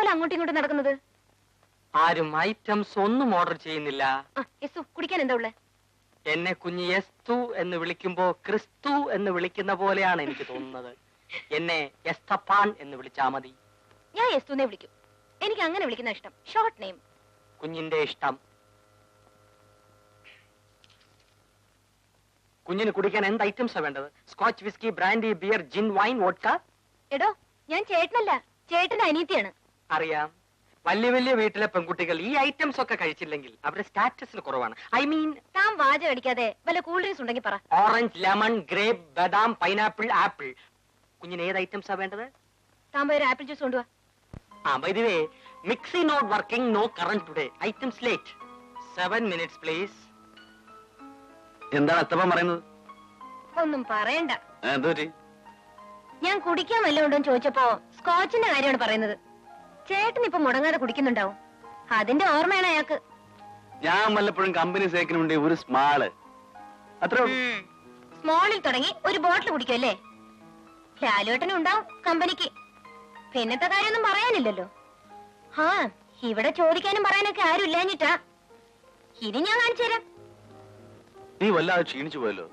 ഇതുപോലെ അങ്ങോട്ടും ഇങ്ങോട്ടും നടക്കുന്നത്? ആരും ഐറ്റംസ് ഒന്നും ഓർഡർ ചെയ്യുന്നില്ല. കുടിക്കാൻ എന്താ ഉള്ളേ? എന്നെ കുഞ്ഞ് എസ്തു എന്ന് വിളിക്കുമ്പോ ക്രിസ്തു എന്ന് വിളിക്കുന്ന പോലെയാണ് എനിക്ക് തോന്നുന്നത്. എന്നെ എസ്തപ്പാൻ എന്ന് വിളിച്ചാ മതി. ഞാൻ എസ്തുനെ വിളിക്കും. എനിക്ക് അങ്ങനെ വിളിക്കുന്ന ഇഷ്ടം. Short name. കുഞ്ഞിന്റെ ഇഷ്ടം. കുഞ്ഞിന് കുടിക്കാൻ എന്ത് ഐറ്റംസാ വേണ്ടത്? സ്കോച്ച്, വിസ്കി, ബ്രാൻഡി, ബിയർ, ജിൻ, വൈൻ, വോഡ്ക? എടോ, ഞാൻ ചേട്ടനല്ല, ചേട്ടന്റെ അനിയത്തിയാണ്. അറിയാം. വലിയ വലിയ വീട്ടിലെ പെൺകുട്ടികൾ ഈ ഐറ്റംസ് ഒക്കെ കഴിച്ചില്ലെങ്കിൽ അവരുടെ സ്റ്റാറ്റസിൽ കുറവാണ്. ഐ മീൻ, താൻ വാചകം അടിക്കാതെ വല്ല കൂൾ ഡ്രിങ്ക്സ് ഉണ്ടെങ്കിൽ പറ. ഓറഞ്ച്, ലെമൺ, ഗ്രേപ്പ്, ബദാം, പൈനാപ്പിൾ, ആപ്പിൾ. കുഞ്ഞിന് ഏത് ഐറ്റംസാ വേണ്ടത്? താൻ പോയി ഒരു ആപ്പിൾ ജ്യൂസ് കൊണ്ടുവാ. By the way, mixie not working, no current today. Items late. 7 minutes, please. എന്താണ് അത്തപ്പൻ പറയുന്നത്? ഒന്നും പറയണ്ട. എന്തോറ്റി? ഞാൻ കുടിക്കാൻ വല്ലതും ഉണ്ടോ ചോദിച്ചപ്പോ സ്കോച്ചിന്റെ കാര്യമാണ് പറയുന്നത്. ചേട്ടൻ ഇപ്പൊ മുടങ്ങാതെ കുടിക്കുന്നുണ്ടാവും. അതിന്റെ ഓർമ്മയാണ് അയാൾക്ക്. ഞാൻ വല്ലപ്പോഴും കമ്പനി സേക്കിനുണ്ട് ഒരു സ്മാള്, അത്രേ ഉള്ളൂ. സ്മോളിൽ തുടങ്ങി ഒരു ബോട്ടിൽ കുടിക്കുമല്ലേ? ലാലുവേട്ടനും ഉണ്ടാവും കമ്പനിക്ക്. പിന്നത്തെ കാര്യമൊന്നും പറയാനില്ലല്ലോ. ഇവിടെ ചോദിക്കാനും പറയാനൊക്കെ ആരും ഇല്ലാഞ്ഞിട്ടാ. ഇനി ഞാൻ കാണിച്ചു തരാം. നീ വല്ലാതെ ക്ഷീണിച്ചു പോയല്ലോ.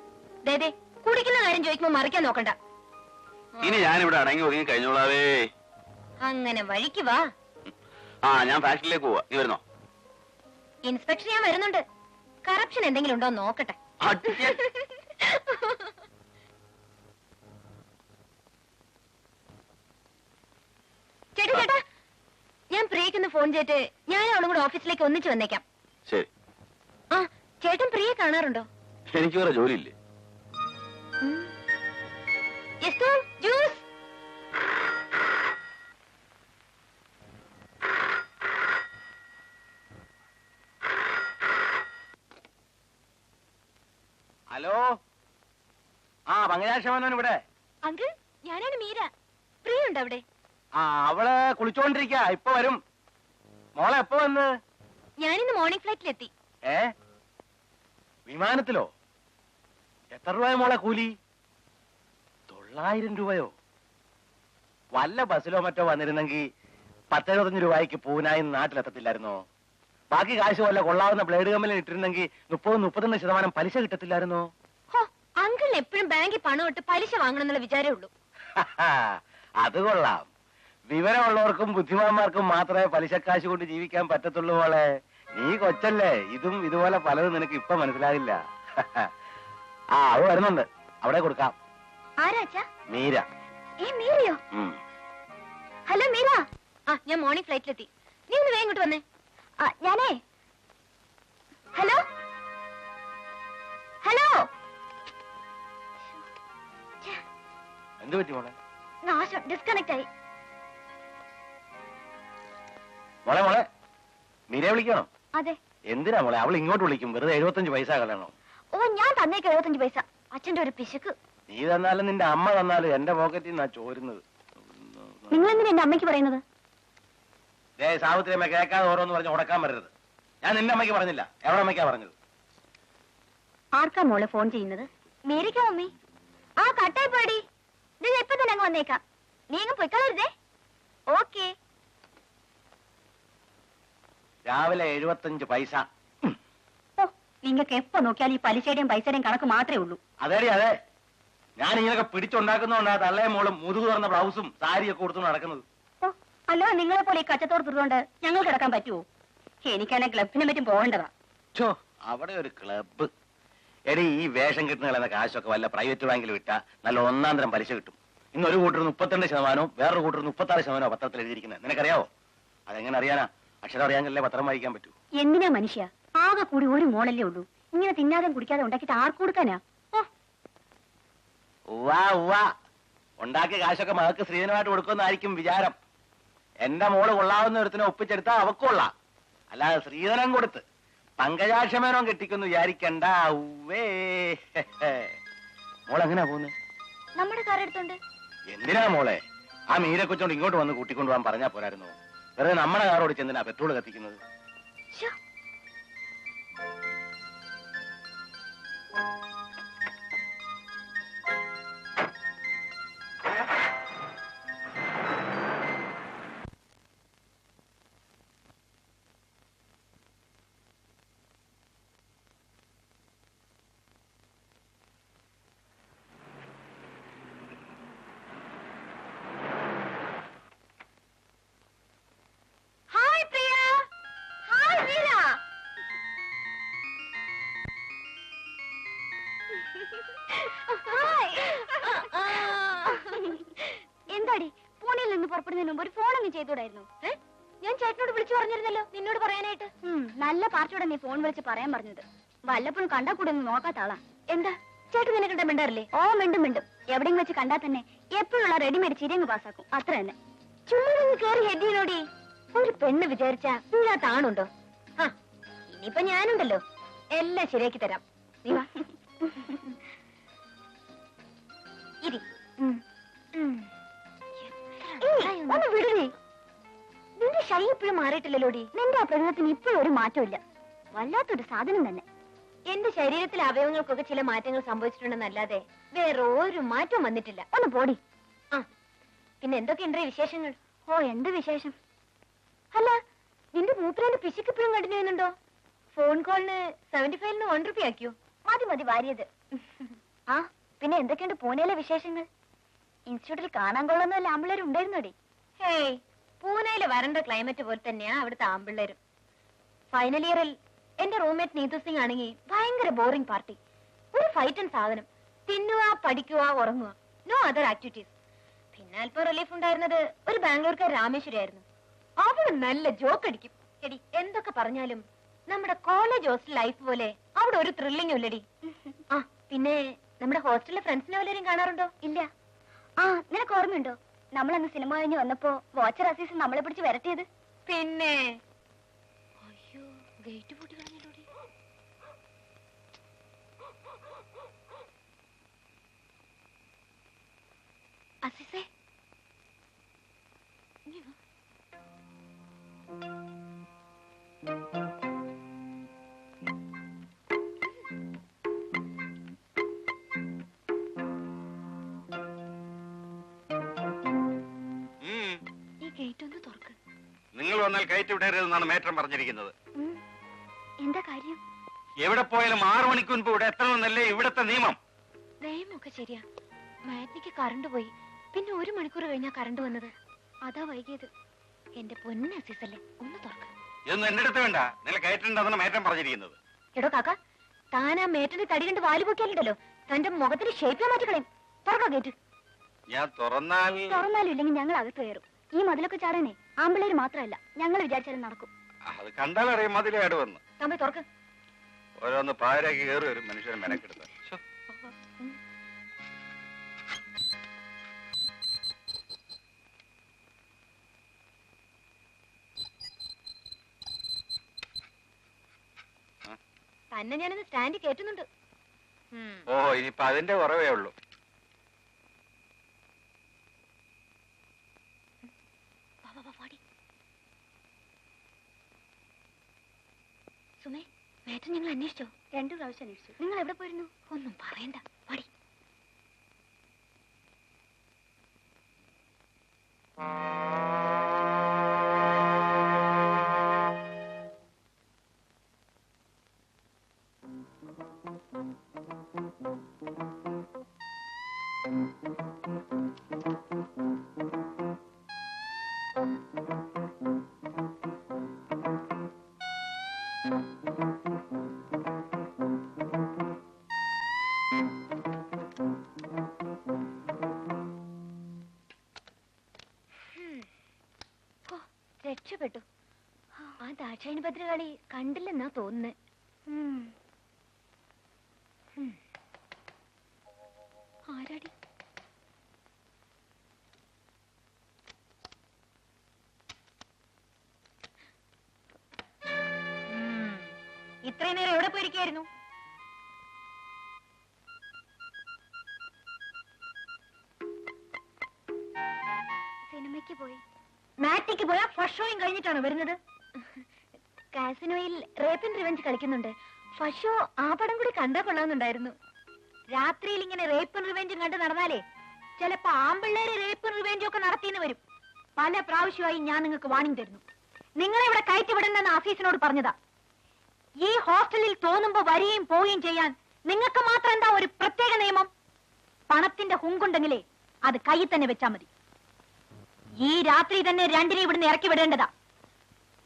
ദേ, കുടിക്കുന്ന കാര്യം ചോദിക്കുമ്പോ മറിക്കാൻ നോക്കണ്ട. ഇനി ഞാനിവിടെ അടങ്ങി ഒതുങ്ങി കഴിഞ്ഞോളാവേ. അങ്ങനെ വഴിക്ക് വാ. ഞാൻ ഫാക്ടറിയിലേക്ക് പോവാ. നീ വരുന്നോ? ഇൻസ്പെക്ടർ ഞാൻ വരുന്നുണ്ട്. കറപ്ഷൻ എന്തെങ്കിലും ഉണ്ടോ നോക്കട്ടെ. ചേട്ടാ, ഞാൻ പ്രിയക്കൊന്ന് ഫോൺ ചെയ്തിട്ട് ഞാൻ അവളും കൂടെ ഓഫീസിലേക്ക് ഒന്നിച്ചു വന്നേക്കാം. ശരി. ചേട്ടൻ പ്രിയെ കാണാറുണ്ടോ? എനിക്ക് വേറെ ജോലിയില്ലേ? ജ്യൂസ്. ഹലോ, പങ്കജാക്ഷമനോൻ ഇവിടെ. അങ്കിൾ, ഞാനാണ് മീര. പ്രിയ ഉണ്ട് അവിടെ? അവള് കുളിച്ചോണ്ടിരിക്ക, ഇപ്പൊ വരും. മോളെ എപ്പോ വന്ന്? ഞാനിന്ന് മോർണിംഗ് ഫ്ലൈറ്റിലെത്തി. വിമാനത്തിലോ? എത്ര രൂപയോ മോളെ കൂലി? 900 രൂപയോ? വല്ല ബസ്സിലോ മറ്റോ വന്നിരുന്നെങ്കിൽ 10-25 രൂപയ്ക്ക് പൂനായി നാട്ടിലെത്തത്തില്ലായിരുന്നോ? ബാക്കി കാശ് വല്ല കൊള്ളാവുന്ന ബ്ലേഡ് കമ്പനിയിൽ ഇട്ടിരുന്നെങ്കിൽ 30-31% പലിശ കിട്ടത്തില്ലായിരുന്നോ? അങ്കിൾ എപ്പോഴും ബാങ്കിൽ പണം ഇട്ട് പലിശ വാങ്ങണം എന്നുള്ള വിചാരമേ ഉള്ളൂ. അത് കൊള്ളാം. വിവരമുള്ളവർക്കും ബുദ്ധിമാന്മാർക്കും മാത്രമേ പലിശക്കാശ് കൊണ്ട് ജീവിക്കാൻ പറ്റത്തുള്ളൂ മോളെ. നീ കൊച്ചല്ലേ, ഇതും ഇതുപോലെ പലതും നിനക്ക് ഇപ്പൊ മനസ്സിലാകില്ല. അത് വരുന്നുണ്ട്, അവിടെ കൊടുക്കാം. മീര. മീരയോ? ഹലോ മീര. ഞാൻ മോർണിംഗ് ഫ്ലൈറ്റിലെത്തി. നീ ഒന്ന് വേഗം ഇങ്ങോട്ട് വന്നേ. ഞാനേ ഹലോ ഹലോ എന്ത് പറ്റി മോളെ? ഡിസ്കണക്ട് ആയി. മോളെ മോളെ മീരയെ വിളിക്കണോ? അതെ. എന്തിനാ മോളെ അവൾ ഇങ്ങോട്ട് വിളിക്കും? വെറുതെ 75 പൈസ കളയണോ? ഞാൻ തന്നേക്ക് 75 പൈസ. അച്ഛന്റെ ഒരു പിശുക്ക്. നീ തന്നാലും നിന്റെ അമ്മ തന്നാലും എന്റെ പോക്കറ്റിൽ നിന്നാ ചോരുന്നത്. നിങ്ങൾ എന്തിനാ എന്റെ അമ്മയ്ക്ക് പറയുന്നത്? സാവിത്രി അമ്മ കേൾക്കാതെ ഓരോന്ന് പറഞ്ഞ് ഉടക്കാൻ വരരുത്. ഞാൻ നിന്റെ അമ്മയ്ക്ക് പറഞ്ഞില്ല, എവിടെ അമ്മയ്ക്കാ പറഞ്ഞത്? ആർക്കാ മോളെ ഫോൺ ചെയ്യുന്നത്? മീരയ്ക്കോ മമ്മി? കട്ടായി പോടി. ഇത് എപ്പോ തന്നെ അങ്ങ് വന്നേക്കാം. നീ അങ്ങ് പൊയ്ക്കളരുതേ. ഓക്കെ. രാവിലെ 75 പൈസ. നിങ്ങൾക്ക് എപ്പോ നോക്കിയാലും ഈ പലിശയുടെയും പൈസയുടെയും കണക്ക് മാത്രമേ ഉള്ളൂ. അതേടി അതെ. ഞാൻ ഇങ്ങനൊക്കെ പിടിച്ചുണ്ടാക്കുന്നോണ്ടാ തള്ളേ മോളും മുതുകു തുറന്ന ബ്ലൗസും സാരിയൊക്കെ കൊടുത്തു നടക്കുന്നത്. അല്ലോ നിങ്ങളെ പോലെ ഈ കച്ചത്തോട് തീർന്നുകൊണ്ട് ഞങ്ങൾ കിടക്കാൻ പറ്റുമോ? എനിക്കാണെ ക്ലബിനെ പറ്റും പോകേണ്ടതാ. അവിടെ ഒരു ക്ലബ്ബ്. എടി, ഈ വേഷം കിട്ടുന്ന കാശൊക്കെ വല്ല പ്രൈവറ്റ് ബാങ്കിൽ വിട്ടാ നല്ല 1-ാം തരം പലിശ കിട്ടും. ഇന്നൊരു കൂട്ടർ 32%, വേറൊരു കൂട്ടർ 36% പത്രത്തിൽ എഴുതിയിരിക്കുന്നത്. നിനക്കറിയാവോ? അതെങ്ങനെ അറിയാനാ? അക്ഷരം അറിയാമെങ്കിലേ പത്രം വായിക്കാൻ പറ്റൂ. എന്തിനാ മനുഷ്യ, ആകെ കൂടി ഒരു മോളല്ലേ ഉള്ളൂ. ഇങ്ങനെ തിന്നാതെ കുടിക്കാതെ ഉണ്ടാക്കിയിട്ട് ആർക്ക് കൊടുക്കാനാ? ഉണ്ടാക്കിയ കാശൊക്കെ മകൾക്ക് സ്ത്രീധനമായിട്ട് കൊടുക്കുമെന്നായിരിക്കും വിചാരം. എന്റെ മോള് കൊള്ളാവുന്ന ഒരുത്തിനെ ഒപ്പിച്ചെടുത്താ അവക്കൊള്ളാം. അല്ലാതെ സ്ത്രീധനം കൊടുത്ത് പങ്കജാക്ഷമേനോ കെട്ടിക്കൊന്ന് വിചാരിക്കണ്ട. മോളെങ്ങനെയാ പോകുന്നത്? നമ്മുടെ കാർ എടുത്തോണ്ട്. എന്തിനാ മോളെ ആ മീരെ കൊച്ചോണ്ട് ഇങ്ങോട്ട് വന്ന് കൂട്ടിക്കൊണ്ടുപോകാൻ പറഞ്ഞാ പോരായിരുന്നു? വെറുതെ നമ്മുടെ കാർ ഓടിച്ച് എന്തിനാ പെട്രോൾ കത്തിക്കുന്നത്? എന്താടി പൂനെയിൽ നിന്ന് പുറപ്പെടുന്നതിന് മുമ്പ് ഒരു ഫോണൊന്നും ചെയ്തൂടായിരുന്നു? ഞാൻ ചേട്ടനോട് വിളിച്ചു പറഞ്ഞിരുന്നല്ലോ നിന്നോട് പറയാനായിട്ട്. നല്ല പാർട്ടിയോടെ നീ ഫോൺ വിളിച്ച് പറയാൻ പറഞ്ഞത്. വല്ലപ്പോഴും കണ്ടാ കൂടെ ഒന്ന് നോക്കാത്ത ആളാ. എന്താ ചേട്ടൻ നിന്നെ കണ്ട മിണ്ടാറില്ലേ? ഓ മിണ്ടും മിണ്ടും. എവിടെയും വെച്ച് കണ്ടാ തന്നെ എപ്പോഴുള്ള റെഡിമേഡ് ചിരിയങ്ങ് പാസ്സാക്കും. അത്ര തന്നെ. ചുമ്മാ കേറി ഹെഡിനോടി. ഒരു പെണ്ണ് വിചാരിച്ചാ ഇല്ലാത്ത ആണുണ്ടോ? ആ ഇനിയിപ്പൊ ഞാനുണ്ടല്ലോ, എല്ലാം ശരിയാക്കി തരാം. നീ വാ. ഇരി. ഒന്ന് വിടണേ. നിന്റെ ശൈ ഇപ്പോഴും മാറിയിട്ടില്ലല്ലോടി. നിന്റെ ആ പ്രകൃതത്തിന് ഇപ്പോഴും ഒരു മാറ്റമില്ല. വല്ലാത്തൊരു സാധനം തന്നെ. എന്റെ ശരീരത്തിലെ അവയവങ്ങൾക്കൊക്കെ ചില മാറ്റങ്ങൾ സംഭവിച്ചിട്ടുണ്ടെന്നല്ലാതെ വേറെ ഒരു മാറ്റവും വന്നിട്ടില്ല. ഒന്ന് പോടി. ആ പിന്നെ എന്തൊക്കെയുണ്ടേ വിശേഷങ്ങൾ? ഓ എന്ത് വിശേഷം? അല്ല നിന്റെ മൂത്രേന്റെ പിശുക്കിപ്പോഴും കണ്ടിന്യൂ ചെയ്യുന്നുണ്ടോ? ഫോൺ കോളിന് 75 1 രൂപ ആക്കിയോ? മതി മതി വാരിയത്. ആ പിന്നെ എന്തൊക്കെയുണ്ട് പൂനെയിലെ വിശേഷങ്ങൾ? ഇൻസ്റ്റിറ്റ്യൂട്ടിൽ കാണാൻ കൊള്ളുന്ന വല്ല ആമ്പിള്ളേരും ഉണ്ടായിരുന്നോടി? ഹേയ് പൂനെയിലെ വരണ്ട ക്ലൈമറ്റ് പോലെ തന്നെയാ അവിടുത്തെ ആമ്പിള്ളേരും. ഫൈനൽ ഇയറിൽ എന്റെ റൂംമേറ്റ് നീതു സിംഗ് ആണെങ്കിൽ ഭയങ്കര ബോറിംഗ് പാർട്ടി. ഒരു ഫൈറ്റൻ സാധനം. തിന്നുക, പഠിക്കുക, ഉറങ്ങുക, നോ അതർ ആക്ടിവിറ്റീസ്. പിന്നെ അല്പം റിലീഫ് ഉണ്ടായിരുന്നത് ഒരു ബാംഗ്ലൂർക്കാർ രാമേശ്വരി ആയിരുന്നു. അവള് നല്ല ജോക്ക് അടിക്കും. എടി എന്തൊക്കെ പറഞ്ഞാലും നമ്മുടെ കോളേജ് ഹോസ്റ്റൽ ലൈഫ് പോലെ അവിടെ ഒരു ത്രില്ലിംഗും ഇല്ലടി. ആ പിന്നെ നമ്മുടെ ഹോസ്റ്റലിലെ ഫ്രണ്ട്സിനെ വല്ലവരും കാണാറുണ്ടോ? ഇല്ല. ആ നിനക്ക് ഓർമ്മയുണ്ടോ നമ്മളന്ന് സിനിമ കഴിഞ്ഞ് വന്നപ്പോ വാച്ചർ അസീസ് നമ്മളെ പിടിച്ച് വരട്ടിയത്? പിന്നെ അയ്യോ ഗേറ്റ് പൂട്ടി കളഞ്ഞിട്ടോടി. അസീസേ നിങ്ങൾ വന്നാൽ കയറ്റി വിടരുതെന്നാണ് മേറ്റം പറഞ്ഞിരിക്കുന്നത്. എന്താ കാര്യം? എവിടെ പോയാലും 6 മണിക്ക് മുൻപ് ഇവിടെ എത്തണമെന്നല്ലേ ഇവിടത്തെ നിയമം? നിയമമൊക്കെ ശരിയാ. മാറ്റിക്ക് കറണ്ട് പോയി. പിന്നെ 1 മണിക്കൂർ കഴിഞ്ഞാ കറണ്ട് വന്നത്. അതാ വൈകിയത്. എന്റെ പൊന്ന അസീസല്ലേ ഒന്ന് തുറക്ക. ഇതൊന്നും എന്റെ അടുത്ത് വേണ്ട. നിങ്ങൾ കയറ്റുണ്ടെന്നാണ് മേറ്റം പറഞ്ഞിരിക്കുന്നത്. എടോ കാക്ക താൻ ആ മേറ്റന്റെ തടി കണ്ട് വാല് പൊക്കിയാലുണ്ടല്ലോ തന്റെ മുഖത്തിന് ഷേപ്പ് മാറ്റിക്കളയും. തുറക്കാ ഗേറ്റ്. ഞാൻ തുറന്നാലും ഇല്ലെങ്കിൽ ഞങ്ങൾ അകത്ത് കയറും. ഈ മതിലൊക്കെ ചാടാനേ ആമ്പിള്ളേര് മാത്രമല്ല ഞങ്ങൾ വിചാരിച്ചാലും നടക്കും. അത് കണ്ടാലറിയാം മതിലേട് വന്ന്. തമ്പി തുറക്ക്. ഓരോന്ന് പാരാക്കി കയറി വരും മനുഷ്യനെ മെനക്കെടുത്ത. തന്നെ ഞാനിന്ന് സ്റ്റാൻഡ് കയറ്റുന്നുണ്ട്. ഓ ഇനിയിപ്പൊ അതിന്റെ കുറവേ ഉള്ളൂ. സുമേ മേറ്റൻ ഞങ്ങൾ അന്വേഷിച്ചോ? 2 പ്രാവശ്യം അന്വേഷിച്ചു. നിങ്ങൾ എവിടെ പോയിരുന്നു? ഒന്നും പറയണ്ട പാടി. രക്ഷപ്പെട്ടു. ആ ദാക്ഷായണി ഭദ്രകാളി കണ്ടില്ലെന്നാ തോന്നുന്നത്. ആരാടി? ഇത്രയും നേരം എവിടെ പോയിരിക്കായിരുന്നു? സിനിമയ്ക്ക് പോയി. മാറ്റിക്ക് പോയാ ഫസ്റ്റ് ഷോയും കഴിഞ്ഞിട്ടാണോ വരുന്നത്? കാസിനോയിൽ റേപ്പ് ആൻഡ് റിവെഞ്ച് കളിക്കുന്നുണ്ട്. ഫസ്റ്റ് ഷോ ആ പടം കൂടി കണ്ടാ കൊള്ളാമെന്നുണ്ടായിരുന്നു. രാത്രിയിൽ ഇങ്ങനെ റേപ്പ് ആൻഡ് റിവെഞ്ചും കണ്ട് നടന്നാലേ ചിലപ്പോ ആമ്പിള്ളേര് റേപ്പ് ആൻഡ് റിവെഞ്ചും ഒക്കെ നടത്തിയെന്ന് വരും. പല പ്രാവശ്യമായി ഞാൻ നിങ്ങൾക്ക് വാണിംഗ് തരുന്നു. നിങ്ങളെ ഇവിടെ കയറ്റിവിടണമെന്ന് ആഫീസിനോട് പറഞ്ഞതാ. ഈ ഹോസ്റ്റലിൽ തോന്നുമ്പോ വരികയും പോവുകയും ചെയ്യാൻ നിങ്ങൾക്ക് മാത്രം എന്താ ഒരു പ്രത്യേക നിയമം? പണത്തിന്റെ ഹുങ്കുണ്ടെങ്കിലേ അത് കയ്യിൽ തന്നെ വെച്ചാ മതി. ഈ രാത്രി തന്നെ 2 ഇവിടുന്ന് ഇറക്കി വിടേണ്ടതാ.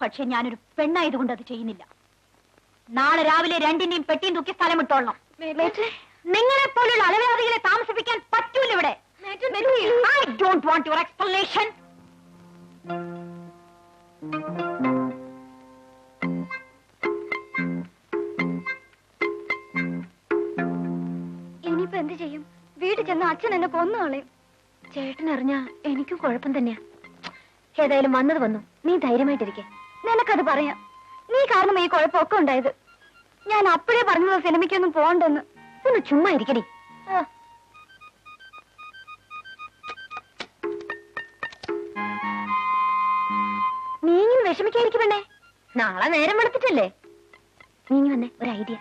പക്ഷെ ഞാനൊരു പെണ്ണായതുകൊണ്ട് അത് ചെയ്യുന്നില്ല. നാളെ രാവിലെ 2 പെട്ടിയും തൂക്കി സ്ഥലം വിട്ടോളണം. നിങ്ങളെ പോലുള്ള അലവലാദികളെ താമസിപ്പിക്കാൻ പറ്റൂല ഇവിടെ. I don't want your explanation. ഇനിയിപ്പോ എന്ത് ചെയ്യും? വീട്ടിൽ ചെന്ന് അച്ഛൻ എന്നെ കൊന്നുകളയും. ചേട്ടനറിഞ്ഞ എനിക്കും കുഴപ്പം തന്നെയാ. ഏതായാലും വന്നത് വന്നു. നീ ധൈര്യമായിട്ടിരിക്കെ. നിനക്കത് പറയാം. നീ കാരണം ഈ കുഴപ്പമൊക്കെ ഉണ്ടായത്. ഞാൻ അപ്പോഴേ പറഞ്ഞത് സിനിമയ്ക്കൊന്നും പോണ്ടെന്ന്. ഒന്ന് ചുമ്മാ ഇരിക്കടി. നീയും വിഷമിക്കാതിരിക്കും പെണ്ണേ. നാളെ നേരം വെളുത്തിട്ടല്ലേ. നീങ്ങി വന്നേ, ഒരു ഐഡിയ.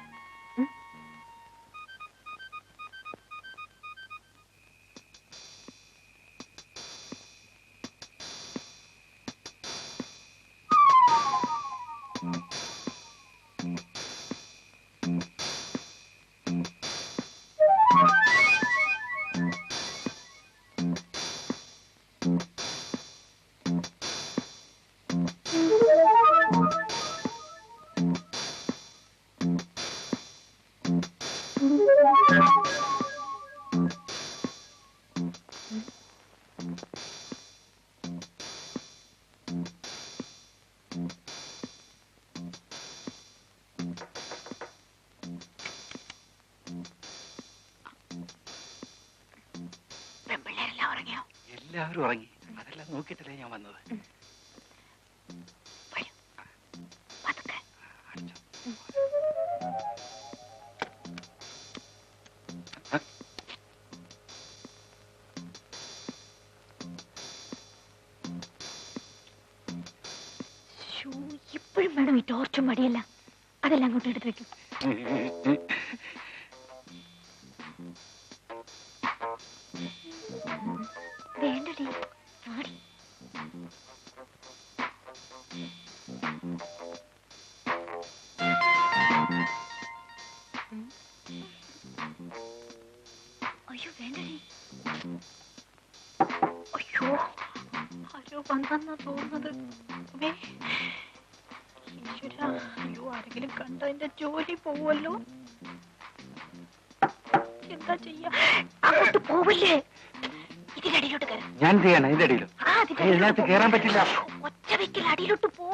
എല്ലാവരും ഉറങ്ങി. അതെല്ലാം നോക്കിയിട്ടല്ലേ ഞാൻ വന്നത്. ഇപ്പോഴും വേണം ഈ ടോർച്ചും മടിയല്ല. അതെല്ലാം അങ്ങോട്ട് എടുത്ത് വെക്കും. വേണ്ടടി. അയ്യോ വേണ്ടടി. അയ്യോ ആരോ വന്നെന്നാ തോന്നുന്നത്. അയ്യോ ആരെങ്കിലും കണ്ട എന്റെ ജോലി പോവല്ലോ. എന്താ ചെയ്യാ? അങ്ങോട്ട് പോവില്ലേ? ഇതിന്റെ അടിയിലോട്ട് കയറാം. ഞാൻ ചെയ്യണം ഇതിന്റെ അടിയിലോ? ഇതിനകത്ത് കയറാൻ പറ്റില്ല. ഒറ്റ വെക്കൽ അടിയിലോട്ട് പോ.